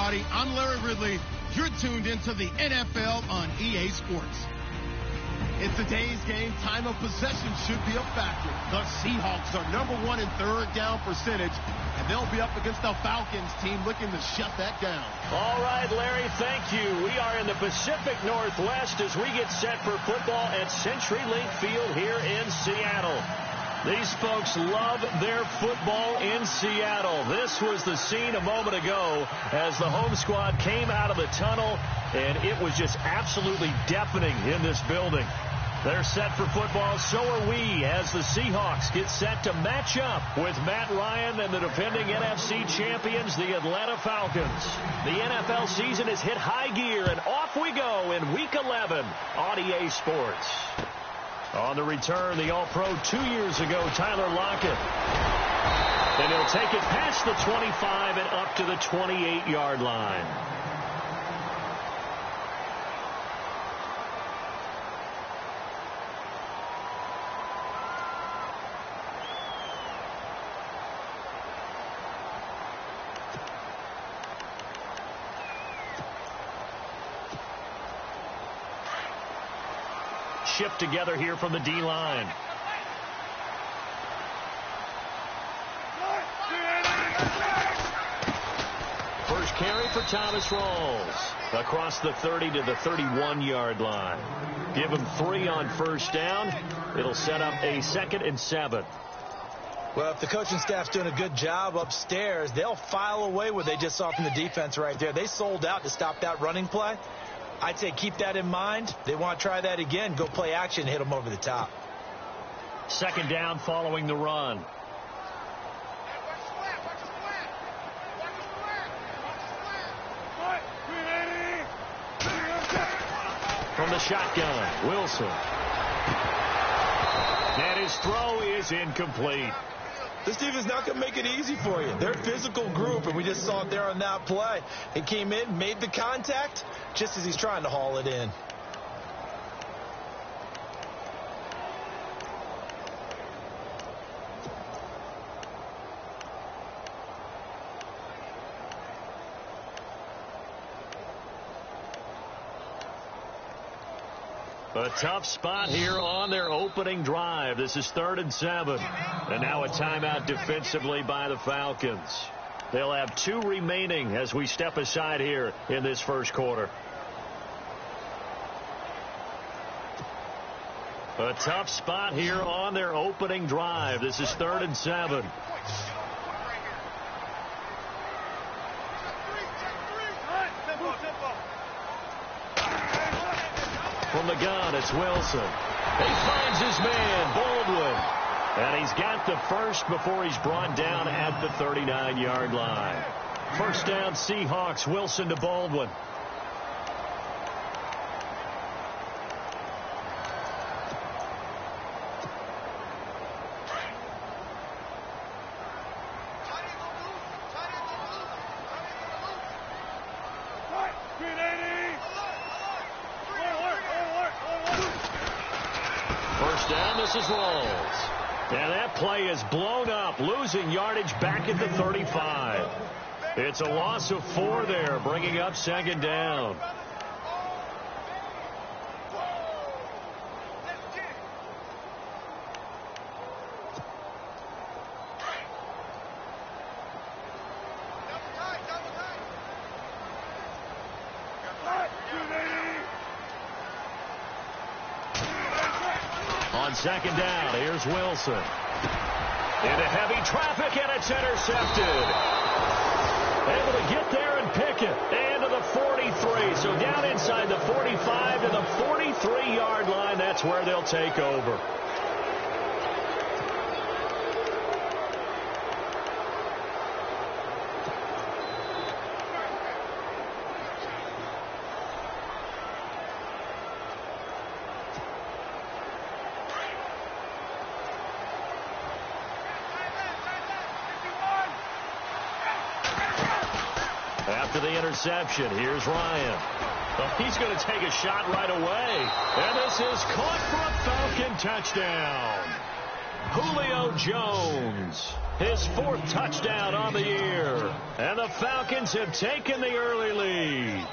everybody. I'm Larry Ridley. You're tuned into the NFL on EA Sports. In today's game, time of possession should be a factor. The Seahawks are number 1 in third down percentage, and they'll be up against the Falcons team looking to shut that down. All right, Larry, thank you. We are in the Pacific Northwest as we get set for football at CenturyLink Field here in Seattle. These folks love their football in Seattle. This was the scene a moment ago as the home squad came out of the tunnel, and it was just absolutely deafening in this building. They're set for football, so are we, as the Seahawks get set to match up with Matt Ryan and the defending NFC champions, the Atlanta Falcons. The NFL season has hit high gear, and off we go in Week 11 on EA Sports. On the return, the All-Pro 2 years ago, Tyler Lockett. And he'll take it past the 25 and up to the 28-yard line. Shift together here from the D-line. First carry for Thomas Rawls. Across the 30 to the 31-yard line. Give him 3 on first down. It'll set up a 2nd and 7. Well, if the coaching staff's doing a good job upstairs, they'll file away what they just saw from the defense right there. They sold out to stop that running play. I'd say keep that in mind. They want to try that again. Go play action, hit them over the top. 2nd down following the run. From the shotgun, Wilson. And his throw is incomplete. This team is not going to make it easy for you. They're a physical group, and we just saw it there on that play. He came in, made the contact, just as he's trying to haul it in. A tough spot here on their opening drive. This is 3rd and 7. And now a timeout defensively by the Falcons. They'll have 2 remaining as we step aside here in this first quarter. A tough spot here on their opening drive. This is 3rd and 7. From the gun, it's Wilson. He finds his man, Baldwin. And he's got the first before he's brought down at the 39-yard line. First down, Seahawks. Wilson to Baldwin. This is Rawls. And that play is blown up, losing yardage back at the 35. It's a loss of 4 there, bringing up 2nd down. On 2nd down, here's Wilson. Into heavy traffic, and it's intercepted. Able to get there and pick it. And to the 43. So down inside the 45 to the 43-yard line. That's where they'll take over. After the interception, here's Ryan. Oh, he's going to take a shot right away. And this is caught for a Falcon touchdown. Julio Jones, his 4th touchdown on the year. And the Falcons have taken the early lead.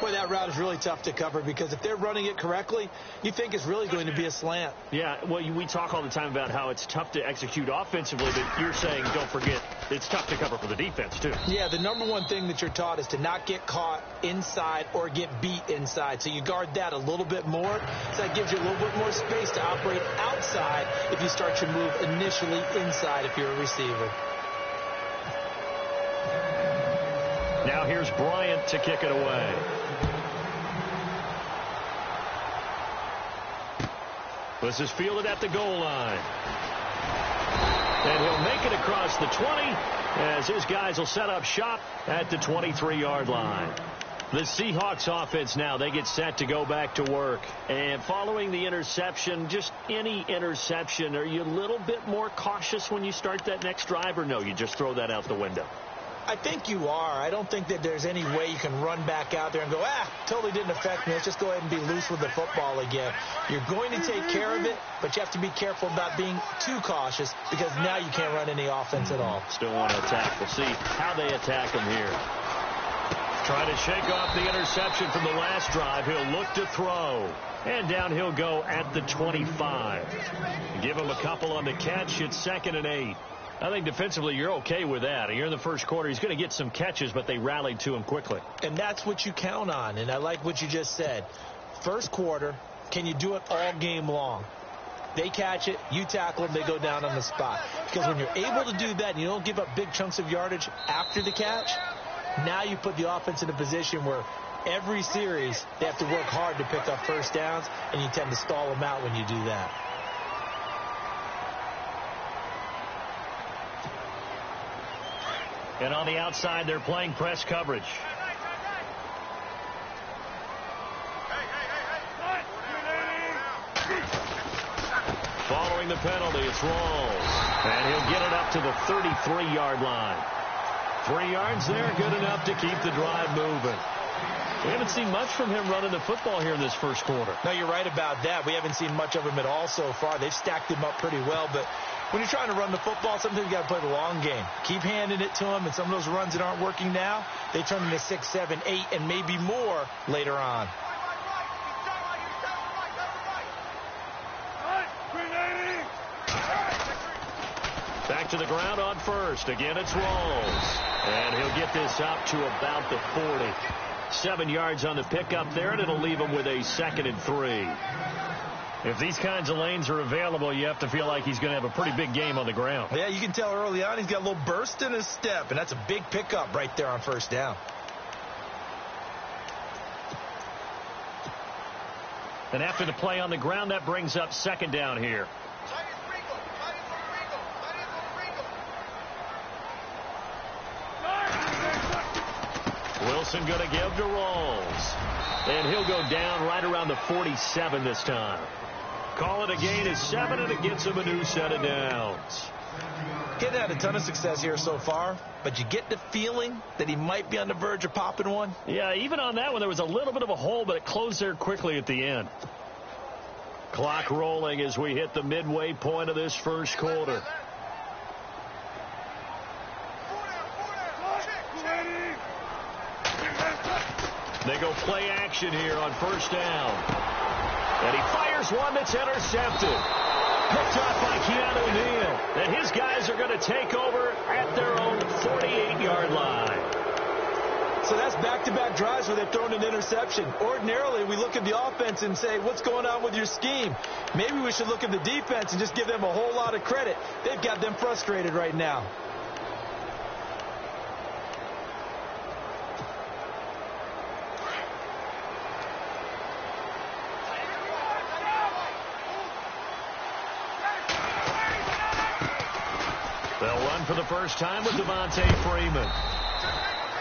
Boy, that route is really tough to cover because if they're running it correctly, you think it's really going to be a slant. Yeah, well, we talk all the time about how it's tough to execute offensively, but you're saying, don't forget, it's tough to cover for the defense, too. Yeah, the number one thing that you're taught is to not get caught inside or get beat inside. So you guard that a little bit more. So that gives you a little bit more space to operate outside if you start your move initially inside if you're a receiver. Now here's Bryant to kick it away. This is fielded at the goal line. And he'll make it across the 20 as his guys will set up shop at the 23-yard line. The Seahawks offense now, they get set to go back to work. And following the interception, just any interception, are you a little bit more cautious when you start that next drive, or no, you just throw that out the window? I think you are. I don't think that there's any way you can run back out there and go, totally didn't affect me. Let's just go ahead and be loose with the football again. You're going to take care of it, but you have to be careful about being too cautious because now you can't run any offense at all. Still want to attack. We'll see how they attack him here. Trying to shake off the interception from the last drive. He'll look to throw. And down he'll go at the 25. Give him a couple on the catch. It's 2nd and 8. I think defensively you're okay with that. You're in the first quarter. He's going to get some catches, but they rallied to him quickly. And that's what you count on. And I like what you just said. First quarter, can you do it all game long? They catch it, you tackle them, they go down on the spot. Because when you're able to do that and you don't give up big chunks of yardage after the catch, now you put the offense in a position where every series they have to work hard to pick up first downs, and you tend to stall them out when you do that. And on the outside, they're playing press coverage. Following the penalty, it's Rawls. And he'll get it up to the 33-yard line. 3 yards there, good enough to keep the drive moving. We haven't seen much from him running the football here in this first quarter. No, you're right about that. We haven't seen much of him at all so far. They've stacked him up pretty well, but when you're trying to run the football, sometimes you got to play the long game. Keep handing it to him, and some of those runs that aren't working now, they turn into 6, 7, 8, and maybe more later on. Back to the ground on first. Again, it's Rawls. And he'll get this up to about the 40. 7 yards on the pickup there, and it'll leave him with a 2nd and 3. If these kinds of lanes are available, you have to feel like he's going to have a pretty big game on the ground. Yeah, you can tell early on he's got a little burst in his step, and that's a big pickup right there on first down. And after the play on the ground, that brings up 2nd down here. Wilson going to give to Rawls. And he'll go down right around the 47 this time. Call it a gain of 7, and it gets him a new set of downs. Getting had a ton of success here so far, but you get the feeling that he might be on the verge of popping one. Yeah, even on that one, there was a little bit of a hole, but it closed there quickly at the end. Clock rolling as we hit the midway point of this first quarter. They go play action here on first down. And he fires one that's intercepted. Picked off by Keanu Neal. And his guys are going to take over at their own 48-yard line. So that's back-to-back drives where they've thrown an interception. Ordinarily, we look at the offense and say, what's going on with your scheme? Maybe we should look at the defense and just give them a whole lot of credit. They've got them frustrated right now. They'll run for the first time with Devontae Freeman.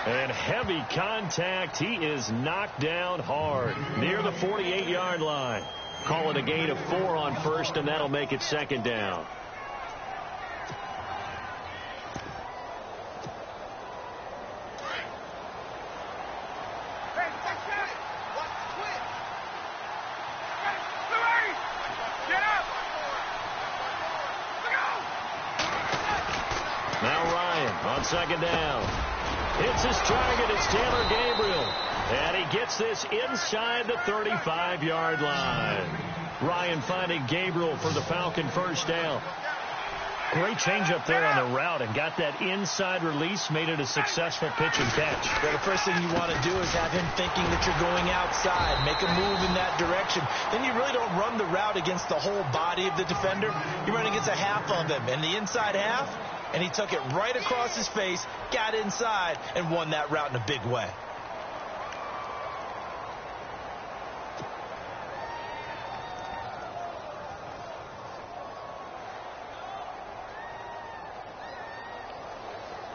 And heavy contact. He is knocked down hard near the 48-yard line. Call it a gain of 4 on first, and that'll make it 2nd down. Now Ryan on second down. Hits his target. It's Taylor Gabriel. And he gets this inside the 35-yard line. Ryan finding Gabriel for the Falcon first down. Great change up there on the route and got that inside release, made it a successful pitch and catch. Well, the first thing you want to do is have him thinking that you're going outside, make a move in that direction. Then you really don't run the route against the whole body of the defender. You run against a half of him, and the inside half, and he took it right across his face, got inside, and won that route in a big way.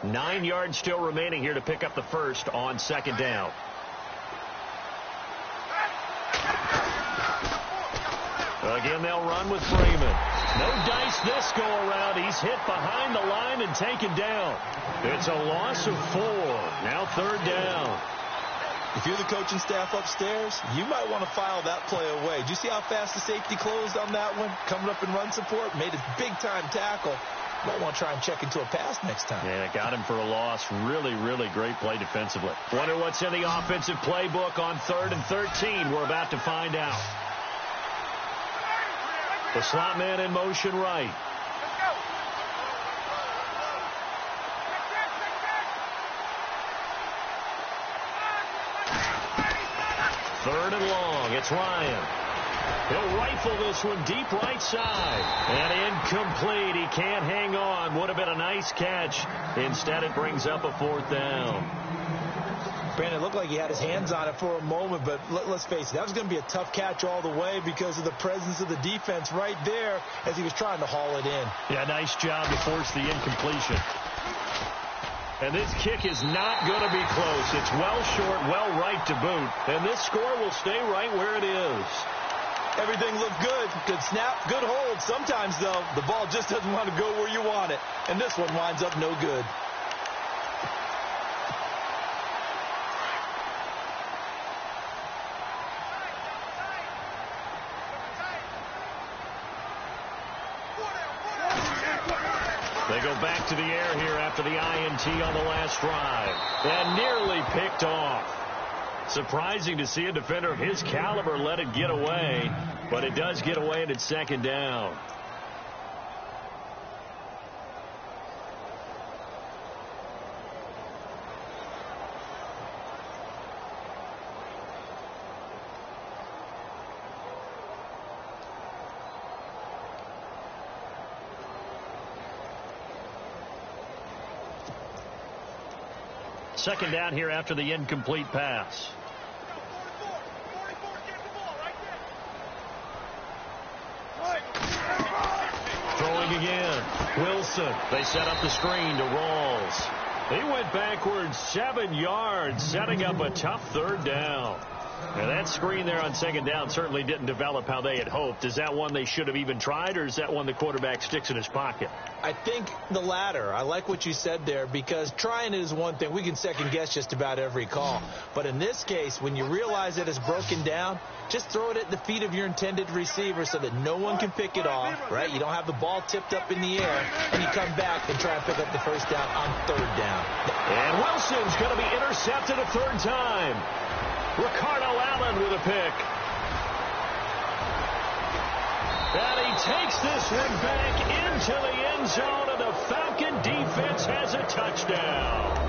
Nine yards still remaining here to pick up the first on second down. Again, they'll run with Freeman. No dice this go around. He's hit behind the line and taken down. It's a loss of 4. Now third down. If you're the coaching staff upstairs, you might want to file that play away. Do you see how fast the safety closed on that one? Coming up in run support, made a big-time tackle. Might want to try and check into a pass next time. Yeah, got him for a loss. Really, really great play defensively. Wonder what's in the offensive playbook on 3rd and 13. We're about to find out. The slot man in motion right. Third and long. It's Ryan. He'll rifle this one deep right side. And incomplete. He can't hang on. Would have been a nice catch. Instead, it brings up a 4th down. Brandon, it looked like he had his hands on it for a moment, but let's face it, that was going to be a tough catch all the way because of the presence of the defense right there as he was trying to haul it in. Yeah, nice job to force the incompletion. And this kick is not going to be close. It's well short, well right to boot. And this score will stay right where it is. Everything looked good. Good snap, good hold. Sometimes, though, the ball just doesn't want to go where you want it. And this one winds up no good. They go back to the air here after the INT on the last drive. And nearly picked off. Surprising to see a defender of his caliber let it get away, but it does get away and it's second down. Second down here after the incomplete pass. Throwing again. Wilson. They set up the screen to Rawls. He went backwards 7 yards, setting up a tough third down. And that screen there on second down certainly didn't develop how they had hoped. Is that one they should have even tried, or is that one the quarterback sticks in his pocket? I think the latter. I like what you said there, because trying it is one thing. We can second guess just about every call. But in this case, when you realize that it's broken down, just throw it at the feet of your intended receiver so that no one can pick it off, right? You don't have the ball tipped up in the air, and you come back and try and pick up the first down on third down. And Wilson's going to be intercepted a third time. Ricardo Allen with a pick. And he takes this one back into the end zone, and the Falcon defense has a touchdown.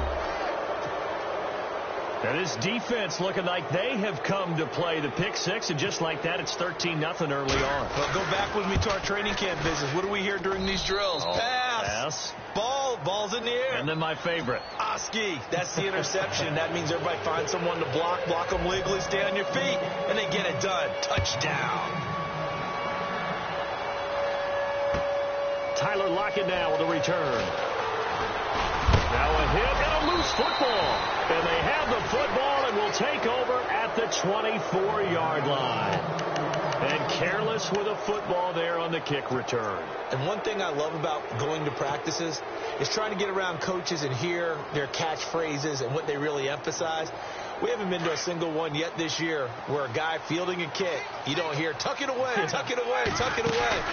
And this defense looking like they have come to play. The pick six, and just like that, it's 13-0 early on. Well, go back with me to our training camp visits. What do we hear during these drills? Pass. Ball's in the air. And then my favorite. Oski. That's the interception. That means everybody finds someone to block them legally, stay on your feet, and they get it done. Touchdown. Tyler Lockett now with a return. Now a hit and a loose football. And they have the football and will take over at the 24-yard line. And careless with a football there on the kick return. And one thing I love about going to practices is trying to get around coaches and hear their catchphrases and what they really emphasize. We haven't been to a single one yet this year where a guy fielding a kick, you don't hear, tuck it away, tuck it away, tuck it away.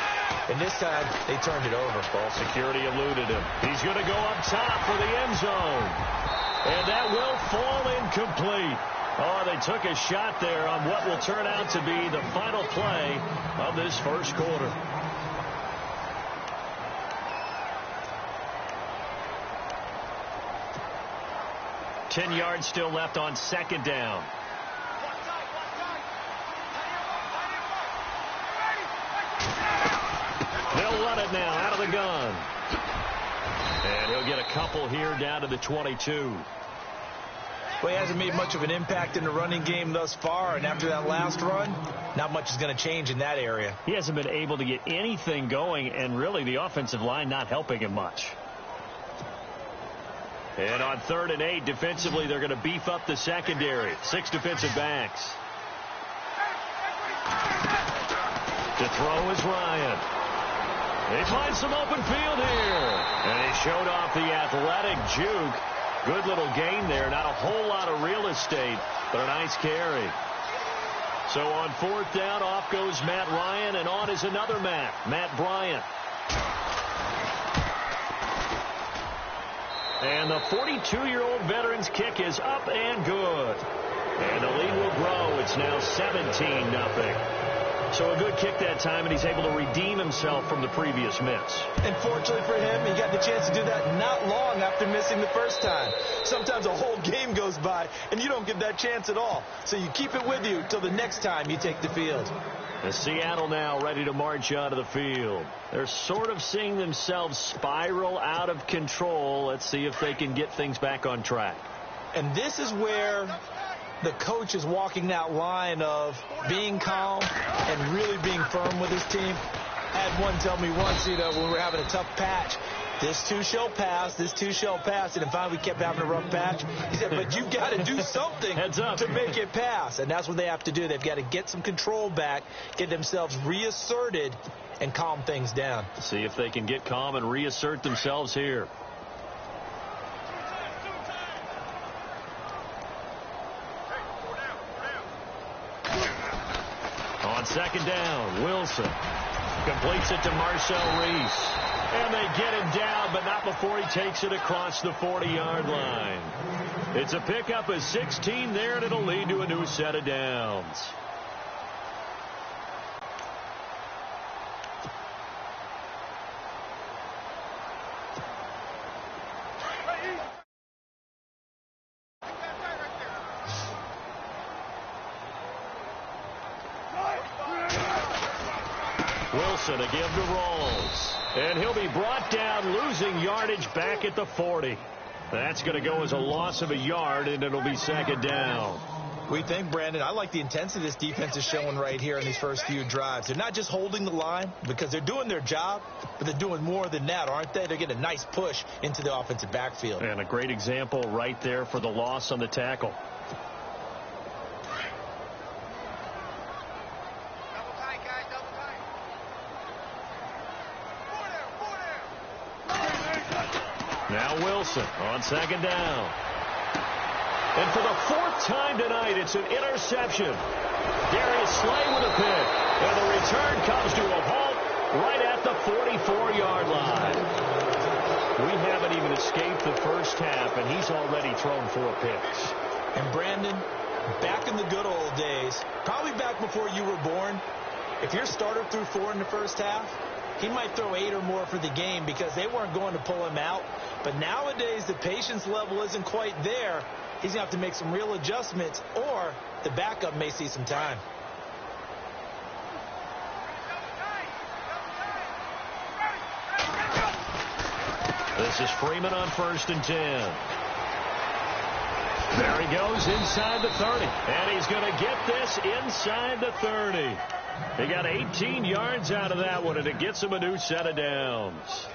And this time, they turned it over. Ball security eluded him. He's going to go up top for the end zone. And that will fall incomplete. Oh, they took a shot there on what will turn out to be the final play of this first quarter. Ten yards still left on second down. They'll run it now out of the gun. And he'll get a couple here down to the 22. Well, he hasn't made much of an impact in the running game thus far, and after that last run, not much is going to change in that area. He hasn't been able to get anything going, and really the offensive line not helping him much. And on 3rd and 8, defensively, they're going to beef up the secondary. 6 defensive backs. To throw is Ryan. He finds some open field here. And he showed off the athletic juke. Good little gain there. Not a whole lot of real estate, but a nice carry. So on 4th down, off goes Matt Ryan, and on is another Matt Bryant. And the 42-year-old veteran's kick is up and good. And the lead will grow. It's now 17-0. So a good kick that time, and he's able to redeem himself from the previous miss. And fortunately for him, he got the chance to do that not long after missing the first time. Sometimes a whole game goes by, and you don't get that chance at all. So you keep it with you till the next time you take the field. And Seattle now ready to march out of the field. They're sort of seeing themselves spiral out of control. Let's see if they can get things back on track. And this is where the coach is walking that line of being calm and really being firm with his team. I had one tell me once, when we were having a tough patch, this too shall pass, this too shall pass. And finally we kept having a rough patch. He said, but you've got to do something to make it pass. And that's what they have to do. They've got to get some control back, get themselves reasserted, and calm things down. See if they can get calm and reassert themselves here. On 2nd down, Wilson completes it to Marcel Reese. And they get him down, but not before he takes it across the 40-yard line. It's a pickup of 16 there, and it'll lead to a new set of downs. Wilson to give to Rolls. And he'll be brought down, losing yardage back at the 40. That's going to go as a loss of a yard, and it'll be 2nd down. We think, Brandon, I like the intensity this defense is showing right here in these first few drives. They're not just holding the line because they're doing their job, but they're doing more than that, aren't they? They're getting a nice push into the offensive backfield. And a great example right there for the loss on the tackle. Now Wilson on 2nd down. And for the 4th time tonight, it's an interception. Darius Slay with a pick. And the return comes to a halt right at the 44-yard line. We haven't even escaped the first half, and he's already thrown 4 picks. And Brandon, back in the good old days, probably back before you were born, if your starter threw 4 in the first half, he might throw 8 or more for the game because they weren't going to pull him out. But nowadays, the patience level isn't quite there. He's going to have to make some real adjustments, or the backup may see some time. This is Freeman on 1st and 10. There he goes inside the 30. And he's going to get this inside the 30. He got 18 yards out of that one, and it gets him a new set of downs.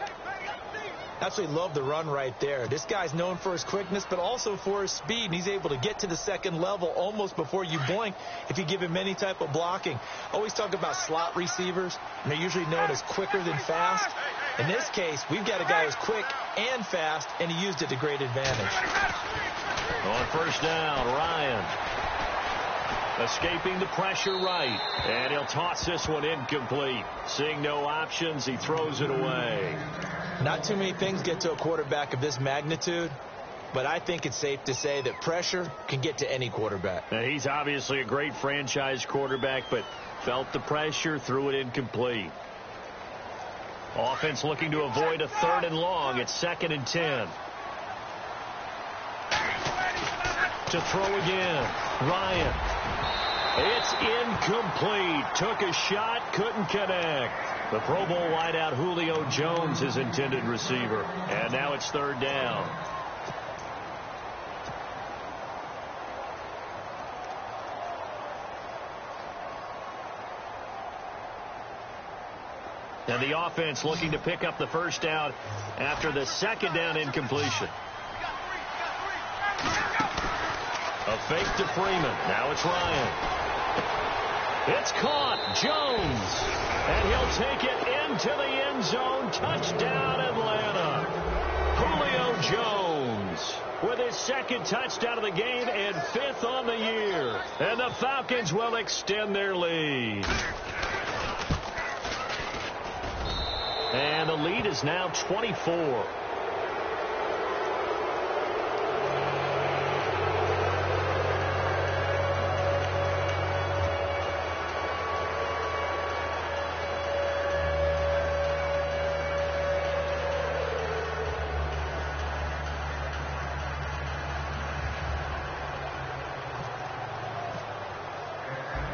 Absolutely love the run right there. This guy's known for his quickness, but also for his speed. And he's able to get to the 2nd level almost before you blink if you give him any type of blocking. Always talk about slot receivers, and they're usually known as quicker than fast. In this case, we've got a guy who's quick and fast, and he used it to great advantage. On first down, Ryan. Escaping the pressure right. And he'll toss this one incomplete. Seeing no options, he throws it away. Not too many things get to a quarterback of this magnitude, but I think it's safe to say that pressure can get to any quarterback. Now, he's obviously a great franchise quarterback, but felt the pressure, threw it incomplete. Offense looking to avoid a 3rd and long. It's 2nd and 10. To throw again. Ryan. It's incomplete. Took a shot, couldn't connect. The Pro Bowl wideout Julio Jones, his intended receiver. And now it's 3rd down. And the offense looking to pick up the first down after the 2nd down incompletion. A fake to Freeman. Now it's Ryan. It's caught. Jones. And he'll take it into the end zone. Touchdown, Atlanta. Julio Jones with his 2nd touchdown of the game and 5th on the year. And the Falcons will extend their lead. And the lead is now 24.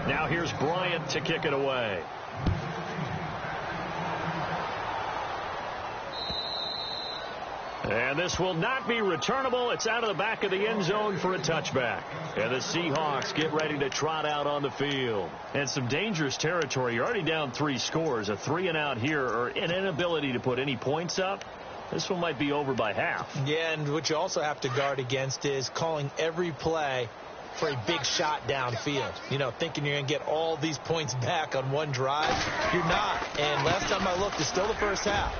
Now here's Bryant to kick it away. And this will not be returnable. It's out of the back of the end zone for a touchback. And the Seahawks get ready to trot out on the field. And some dangerous territory. You're already down 3 scores. A 3-and-out here, or an inability to put any points up. This one might be over by half. Yeah, and what you also have to guard against is calling every play for a big shot downfield. You know, thinking you're going to get all these points back on one drive. You're not. And last time I looked, it's still the first half.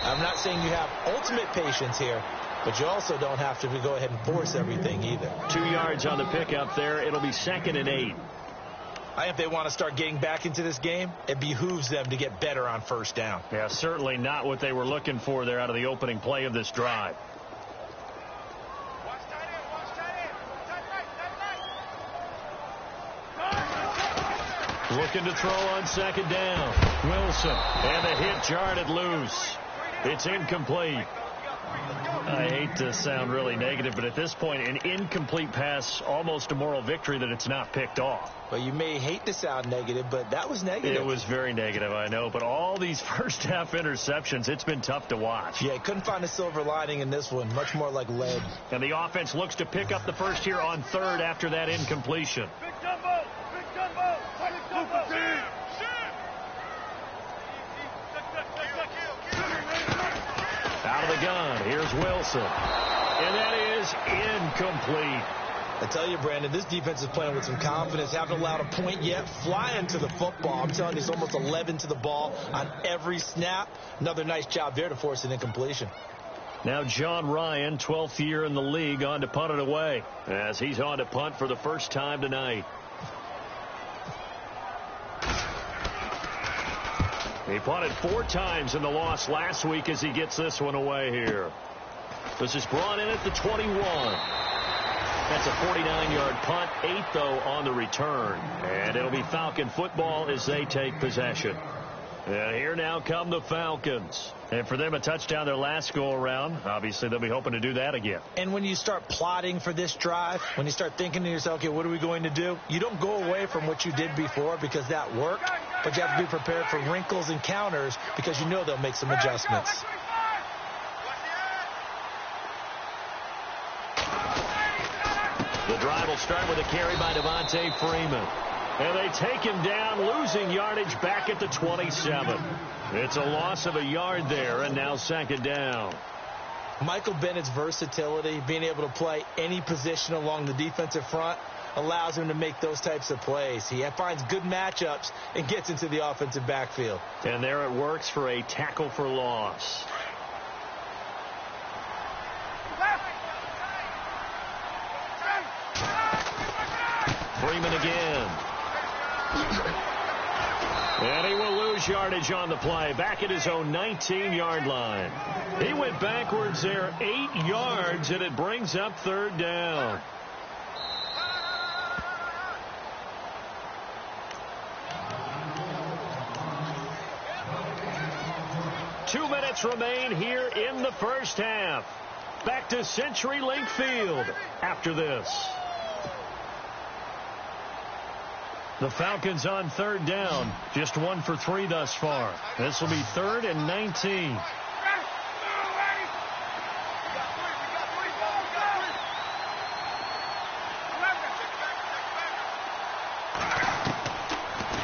I'm not saying you have ultimate patience here, but you also don't have to go ahead and force everything either. 2 yards on the pickup there. It'll be 2nd and 8. I think if they want to start getting back into this game, it behooves them to get better on first down. Yeah, certainly not what they were looking for there out of the opening play of this drive. Looking to throw on 2nd down. Wilson. And the hit jarred it loose. It's incomplete. I hate to sound really negative, but at this point, an incomplete pass, almost a moral victory that it's not picked off. Well, you may hate to sound negative, but that was negative. It was very negative, I know. But all these first-half interceptions, it's been tough to watch. Yeah, couldn't find a silver lining in this one. Much more like lead. And the offense looks to pick up the first here on 3rd after that incompletion. Big jumbo! Big jumbo! Big jumbo! Out of the gun. Here's Wilson. And that is incomplete. I tell you, Brandon, this defense is playing with some confidence. Haven't allowed a point yet. Flying to the football. I'm telling you, it's almost 11 to the ball on every snap. Another nice job there to force an incompletion. Now John Ryan, 12th year in the league, on to punt it away, as he's on to punt for the first time tonight. He punted 4 times in the loss last week as he gets this one away here. This is brought in at the 21. That's a 49-yard punt, 8, though, on the return. And it'll be Falcon football as they take possession. And here now come the Falcons. And for them, a touchdown their last go-around. Obviously, they'll be hoping to do that again. And when you start plotting for this drive, when you start thinking to yourself, okay, what are we going to do? You don't go away from what you did before because that worked, but you have to be prepared for wrinkles and counters because you know they'll make some adjustments. The drive will start with a carry by Devontae Freeman. And they take him down, losing yardage back at the 27. It's a loss of a yard there, and now 2nd down. Michael Bennett's versatility, being able to play any position along the defensive front, allows him to make those types of plays. He finds good matchups and gets into the offensive backfield. And there it works for a tackle for loss. lose yardage on the play, back at his own 19-yard line. He went backwards there 8 yards, and it brings up third down. Two minutes remain here in the first half. Back to CenturyLink Field after this. The Falcons on third down. Just 1 for 3 thus far. This will be 3rd and 19.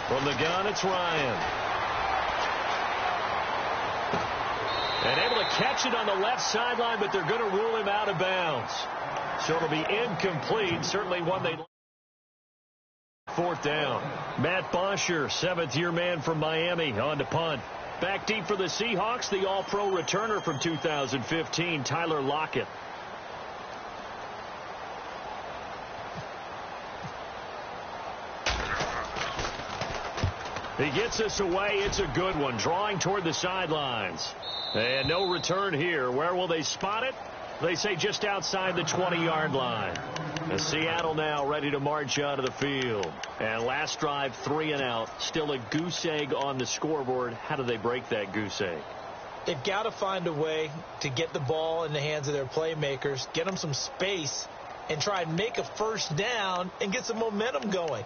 From the gun, it's Ryan. And able to catch it on the left sideline, but they're going to rule him out of bounds. So it'll be incomplete. Certainly one they... 4th down. Matt Bosher, 7th-year man from Miami, on to punt. Back deep for the Seahawks, the all-pro returner from 2015, Tyler Lockett. He gets us away. It's a good one, drawing toward the sidelines. And no return here. Where will they spot it? They say just outside the 20-yard line. Seattle now ready to march out of the field. And last drive, 3 and out. Still a goose egg on the scoreboard. How do they break that goose egg? They've got to find a way to get the ball in the hands of their playmakers, get them some space, and try and make a first down and get some momentum going.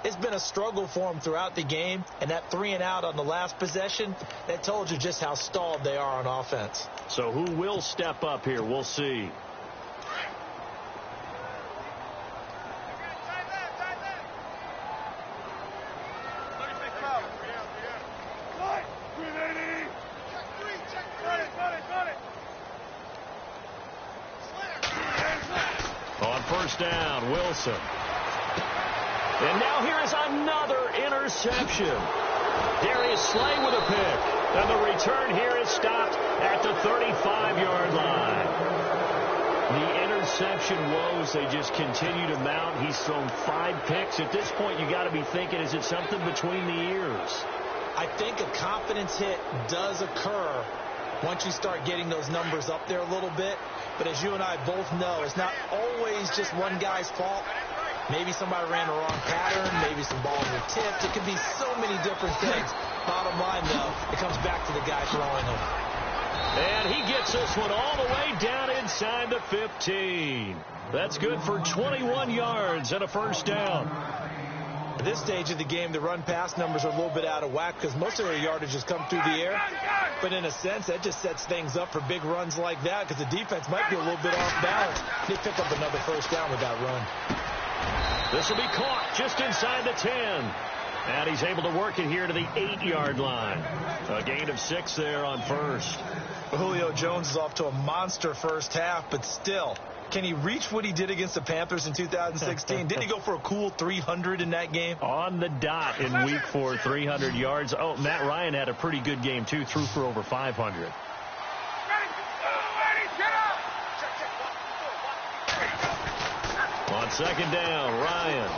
It's been a struggle for them throughout the game, and that 3 and out on the last possession, that told you just how stalled they are on offense. So who will step up here? We'll see. On first down, Wilson. And now here is another interception. Darius Slay with a pick. And the return here is stopped at the 35-yard line. The interception woes, they just continue to mount. He's thrown 5 picks. At this point, you got to be thinking, is it something between the ears? I think a confidence hit does occur once you start getting those numbers up there a little bit. But as you and I both know, it's not always just one guy's fault. Maybe somebody ran the wrong pattern. Maybe some balls were tipped. It could be so many different things. Bottom line, though, it comes back to the guy throwing them. And he gets this one all the way down inside the 15. That's good for 21 yards and a first down. At this stage of the game, the run-pass numbers are a little bit out of whack because most of their yardage has come through the air. But in a sense, that just sets things up for big runs like that because the defense might be a little bit off balance. They pick up another first down with that run. This will be caught just inside the 10. And he's able to work it here to the 8-yard line. A gain of 6 there on first. Julio Jones is off to a monster first half, but still, can he reach what he did against the Panthers in 2016? Didn't he go for a cool 300 in that game? On the dot in week 4, 300 yards. Oh, Matt Ryan had a pretty good game, too. Threw for over 500. On second down, Ryan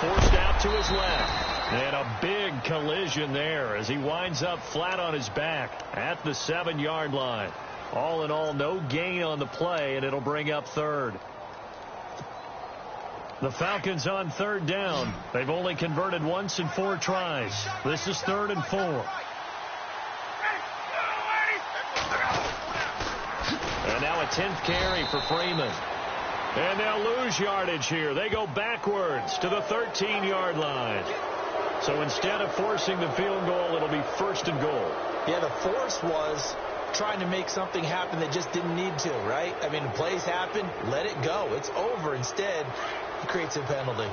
forced out to his left. And a big collision there as he winds up flat on his back at the 7-yard line. All in all, no gain on the play, and it'll bring up third. The Falcons on third down. They've only converted once in 4 tries. This is 3rd and 4. And now a 10th carry for Freeman. And they'll lose yardage here. They go backwards to the 13-yard line. So instead of forcing the field goal, it'll be 1st and goal. Yeah, the force was trying to make something happen that just didn't need to, right? I mean, the plays happen, let it go. It's over. Instead, he creates a penalty.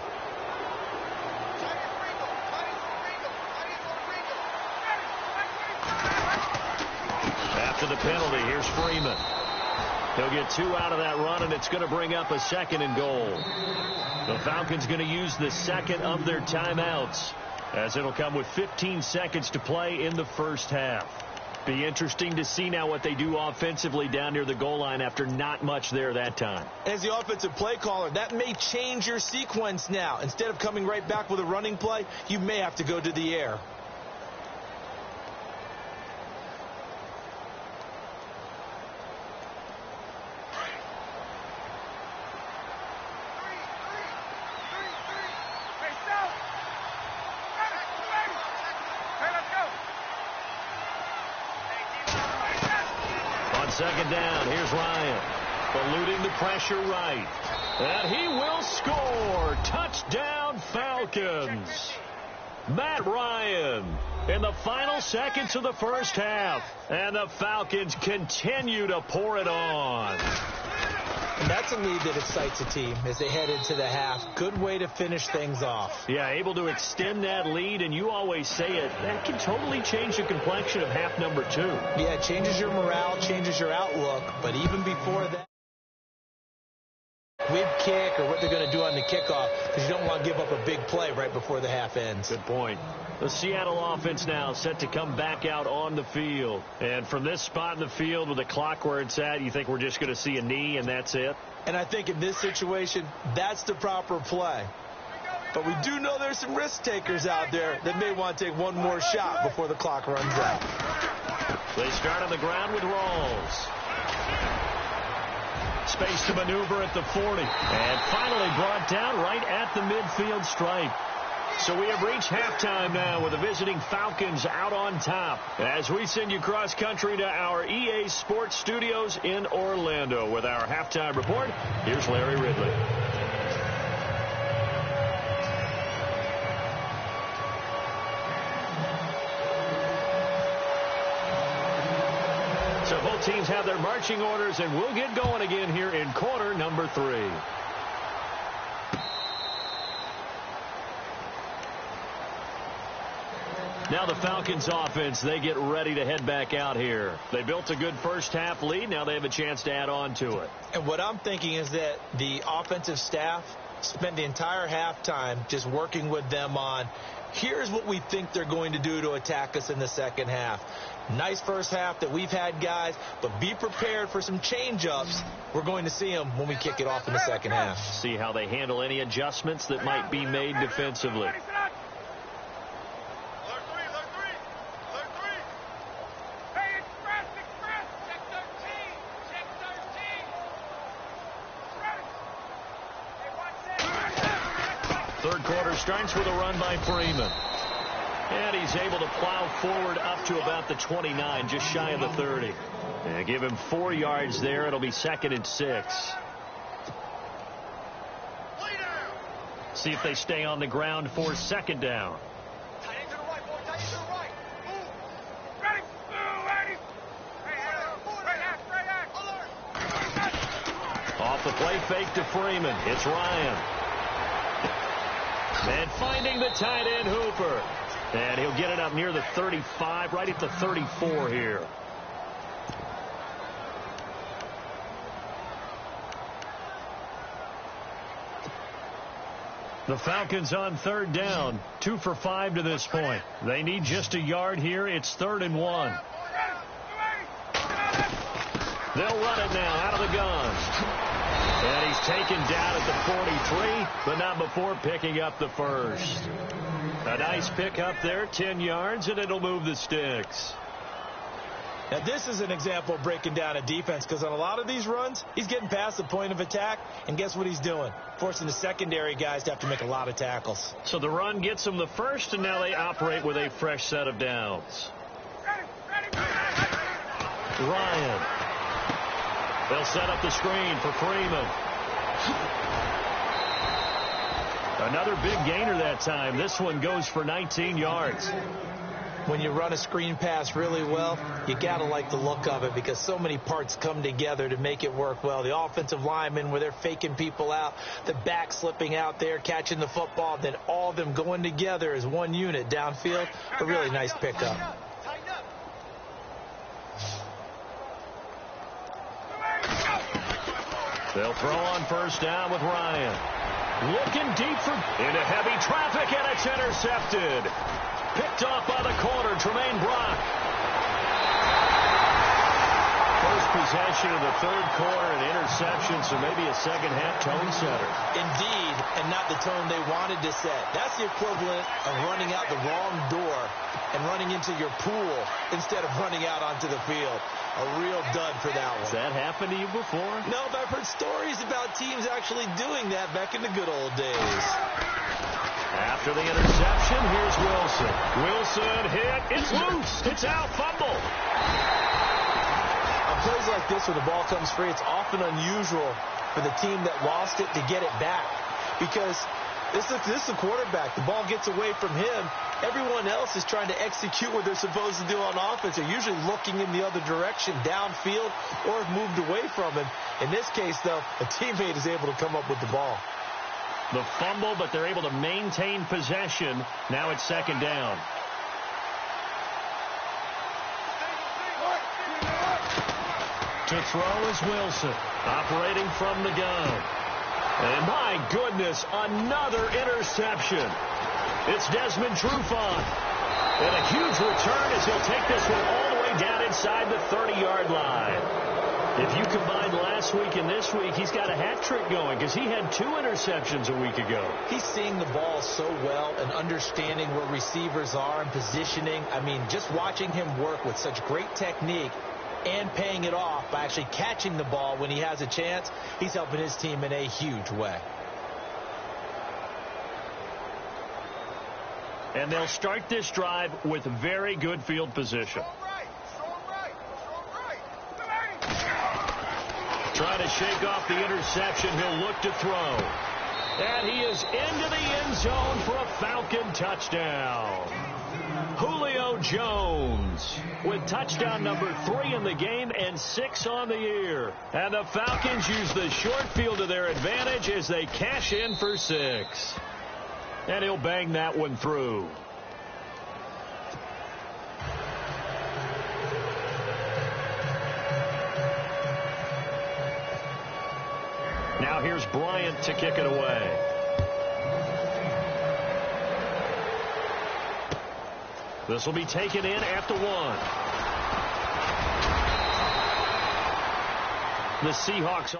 After the penalty, here's Freeman. He'll get 2 out of that run, and it's going to bring up a 2nd and goal. The Falcons going to use the 2nd of their timeouts, as it'll come with 15 seconds to play in the first half. Be interesting to see now what they do offensively down near the goal line after not much there that time. As the offensive play caller, that may change your sequence now. Instead of coming right back with a running play, you may have to go to the air. second down. Here's Ryan. Eluding the pressure right. And he will score. Touchdown, Falcons. Matt Ryan in the final seconds of the first half. And the Falcons continue to pour it on. And that's a lead that excites a team as they head into the half. Good way to finish things off. Yeah, able to extend that lead, and you always say it, that can totally change the complexion of half number 2. Yeah, it changes your morale, changes your outlook, but even before that, whip kick or what they're going to do on the kickoff, because you don't want to give up a big play right before the half ends. Good point. The Seattle offense now set to come back out on the field. And from this spot in the field with the clock where it's at, you think we're just going to see a knee and that's it? And I think in this situation, that's the proper play. But we do know there's some risk takers out there that may want to take one more shot before the clock runs out. They start on the ground with Rawls. Space to maneuver at the 40. And finally brought down right at the midfield stripe. So we have reached halftime now with the visiting Falcons out on top. As we send you cross country to our EA Sports Studios in Orlando with our halftime report, here's Larry Ridley. So both teams have their marching orders, and we'll get going again here in quarter number 3. Now the Falcons offense, they get ready to head back out here. They built a good first half lead. Now they have a chance to add on to it. And what I'm thinking is that the offensive staff spent the entire halftime just working with them on, here's what we think they're going to do to attack us in the second half. Nice first half that we've had, guys, but be prepared for some change-ups. We're going to see them when we kick it off in the second half. See how they handle any adjustments that might be made defensively. Third quarter starts with a run by Freeman. And he's able to plow forward up to about the 29, just shy of the 30. And give him 4 yards there. It'll be 2nd and 6. See if they stay on the ground for 2nd down. Off the play fake to Freeman. It's Ryan. And finding the tight end, Hooper. And he'll get it up near the 35, right at the 34 here. The Falcons on 3rd down, 2 for 5 to this point. They need just a yard here. It's 3rd and 1. They'll run it now out of the gun. And he's taken down at the 43, but not before picking up the first. A nice pickup there, 10 yards, and it'll move the sticks. Now, this is an example of breaking down a defense, because on a lot of these runs, he's getting past the point of attack, and guess what he's doing? Forcing the secondary guys to have to make a lot of tackles. So the run gets them the first, and now they operate with a fresh set of downs. Ryan. They'll set up the screen for Freeman. Another big gainer that time. This one goes for 19 yards. When you run a screen pass really well, you got to like the look of it, because so many parts come together to make it work well. The offensive linemen, where they're faking people out, the back slipping out there, catching the football, then all of them going together as one unit downfield. A really nice pickup. They'll throw on 1st down with Ryan. Looking deep into heavy traffic, and it's intercepted. Picked off by the corner, Tremaine Brock. First possession of the 3rd quarter, an interception, so maybe a second half tone setter. Indeed, and not the tone they wanted to set. That's the equivalent of running out the wrong door and running into your pool instead of running out onto the field. A real dud for that one. Has that happened to you before? No, but I've heard stories about teams actually doing that back in the good old days. After the interception, here's Wilson. Wilson hit. It's loose. It's out. Fumble. I'll tell plays like this where the ball comes free, it's often unusual for the team that lost it to get it back. Because this is a quarterback. The ball gets away from him. Everyone else is trying to execute what they're supposed to do on offense. They're usually looking in the other direction, downfield, or have moved away from him. In this case, though, a teammate is able to come up with the ball. The fumble, but they're able to maintain possession. Now it's second down. To throw is Wilson, operating from the gun. And my goodness, another interception. It's Desmond Trufant. And a huge return as he'll take this one all the way down inside the 30-yard line. If you combine last week and this week, he's got a hat trick going because he had 2 interceptions a week ago. He's seeing the ball so well and understanding where receivers are and positioning. I mean, just watching him work with such great technique and paying it off by actually catching the ball when he has a chance, he's helping his team in a huge way. And they'll start this drive with very good field position. Trying to shake off the interception. He'll look to throw. And he is into the end zone for a Falcon touchdown. Julio Jones with touchdown number 3 in the game and 6 on the year. And the Falcons use the short field to their advantage as they cash in for 6. And he'll bang that one through. Now here's Bryant to kick it away. This will be taken in at the 1. The Seahawks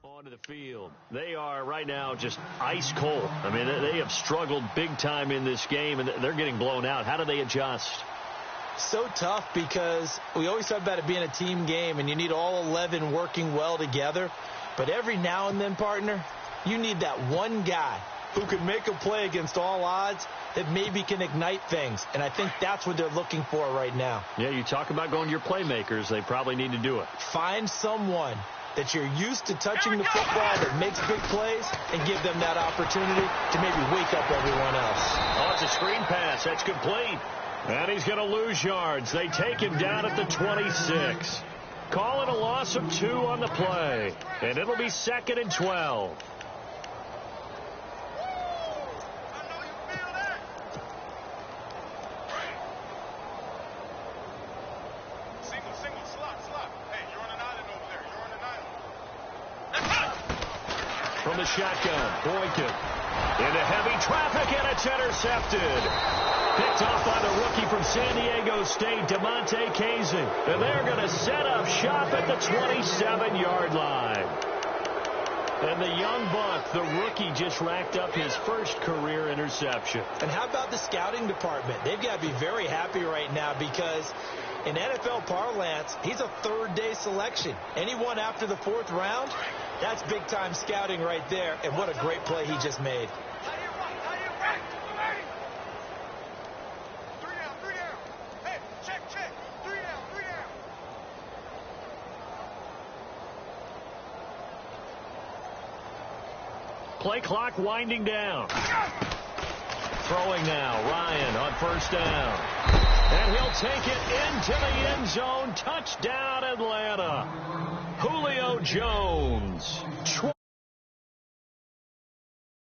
onto the field. They are right now just ice cold. I mean, they have struggled big time in this game, and they're getting blown out. How do they adjust? So tough because we always talk about it being a team game, and you need all 11 working well together. But every now and then, partner, you need that one guy who can make a play against all odds that maybe can ignite things. And I think that's what they're looking for right now. Yeah, you talk about going to your playmakers. They probably need to do it. Find someone that you're used to touching the football that makes big plays and give them that opportunity to maybe wake up everyone else. Oh, it's a screen pass. That's complete. And he's going to lose yards. They take him down at the 26. Call it a loss of 2 on the play. And it'll be 2nd and 12. From the shotgun, Boykin into heavy traffic, and it's intercepted. Picked off by the rookie from San Diego State, DeMonte Casey. And they're going to set up shop at the 27-yard line. And the young buck, the rookie, just racked up his first career interception. And how about the scouting department? They've got to be very happy right now because in NFL parlance, he's a third-day selection. Anyone after the 4th round, that's big-time scouting right there, and what a great play he just made. Play clock winding down. Throwing now, Ryan on 1st down. And he'll take it into the end zone. Touchdown, Atlanta. Julio Jones.